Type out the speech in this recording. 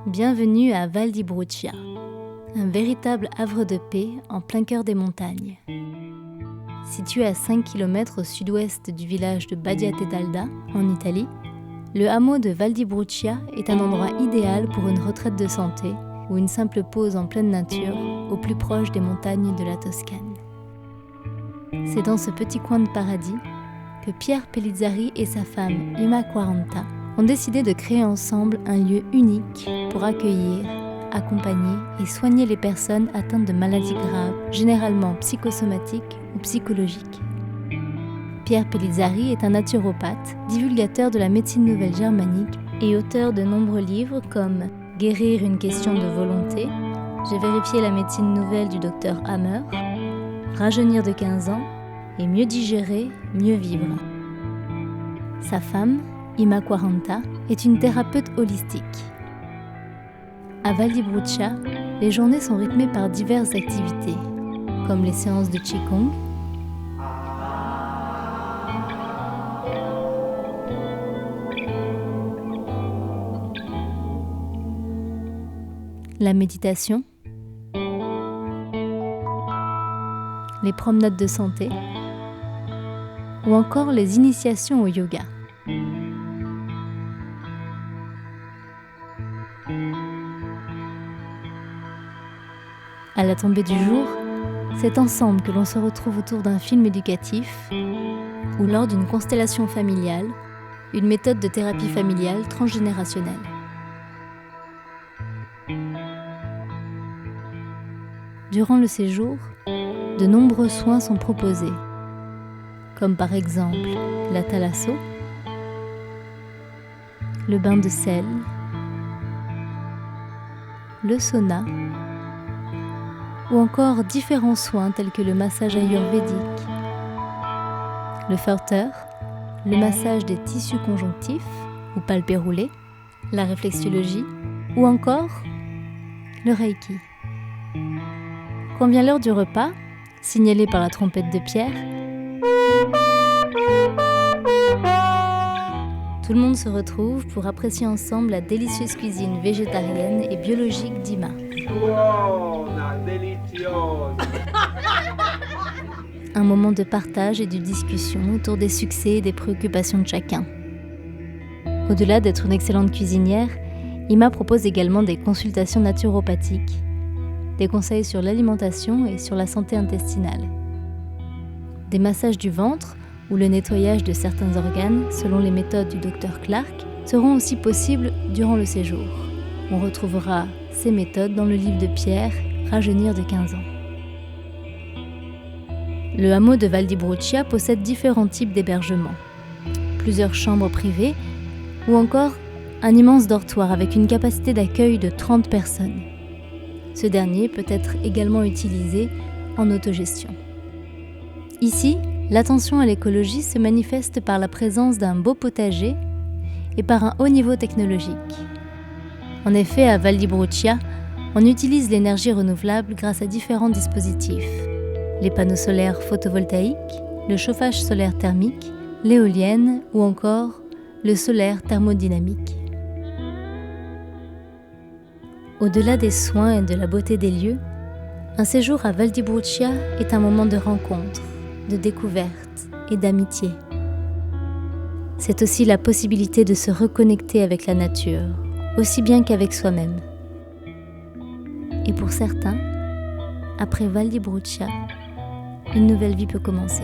Bienvenue à Val di Brucia, un véritable havre de paix en plein cœur des montagnes. Situé à 5 km au sud-ouest du village de Badia Tetalda, en Italie, le hameau de Val di Brucia est un endroit idéal pour une retraite de santé ou une simple pause en pleine nature, au plus proche des montagnes de la Toscane. C'est dans ce petit coin de paradis que Pierre Pellizzari et sa femme Ima Quaranta ont décidé de créer ensemble un lieu unique pour accueillir, accompagner et soigner les personnes atteintes de maladies graves, généralement psychosomatiques ou psychologiques. Pierre Pellizzari est un naturopathe, divulgateur de la médecine nouvelle germanique et auteur de nombreux livres comme « Guérir une question de volonté »,« J'ai vérifié la médecine nouvelle du docteur Hammer »,« Rajeunir de 15 ans » et « Mieux digérer, mieux vivre ». Sa femme, Ima Quaranta, est une thérapeute holistique. À Val di Brucia, les journées sont rythmées par diverses activités, comme les séances de Qigong, la méditation, les promenades de santé ou encore les initiations au yoga. À la tombée du jour, c'est ensemble que l'on se retrouve autour d'un film éducatif ou lors d'une constellation familiale, une méthode de thérapie familiale transgénérationnelle. Durant le séjour, de nombreux soins sont proposés, comme par exemple la thalasso, le bain de sel, le sauna, ou encore différents soins tels que le massage ayurvédique, le Förter, le massage des tissus conjonctifs ou palpés roulés, la réflexologie ou encore le Reiki. Quand vient l'heure du repas, signalée par la trompette de Pierre, tout le monde se retrouve pour apprécier ensemble la délicieuse cuisine végétarienne et biologique d'Ima. Un moment de partage et de discussion autour des succès et des préoccupations de chacun. Au-delà d'être une excellente cuisinière, Ima propose également des consultations naturopathiques, des conseils sur l'alimentation et sur la santé intestinale, des massages du ventre ou le nettoyage de certains organes selon les méthodes du Dr Clark seront aussi possibles durant le séjour. On retrouvera ces méthodes dans le livre de Pierre, Rajeunir de 15 ans. Le hameau de Val di Brucia possède différents types d'hébergements, plusieurs chambres privées ou encore un immense dortoir avec une capacité d'accueil de 30 personnes. Ce dernier peut être également utilisé en autogestion. Ici, l'attention à l'écologie se manifeste par la présence d'un beau potager et par un haut niveau technologique. En effet, à Val di Brucia, on utilise l'énergie renouvelable grâce à différents dispositifs. Les panneaux solaires photovoltaïques, le chauffage solaire thermique, l'éolienne ou encore le solaire thermodynamique. Au-delà des soins et de la beauté des lieux, un séjour à Val di Brucia est un moment de rencontre, de découverte et d'amitié. C'est aussi la possibilité de se reconnecter avec la nature, aussi bien qu'avec soi-même. Et pour certains, après Val di Brucia, une nouvelle vie peut commencer.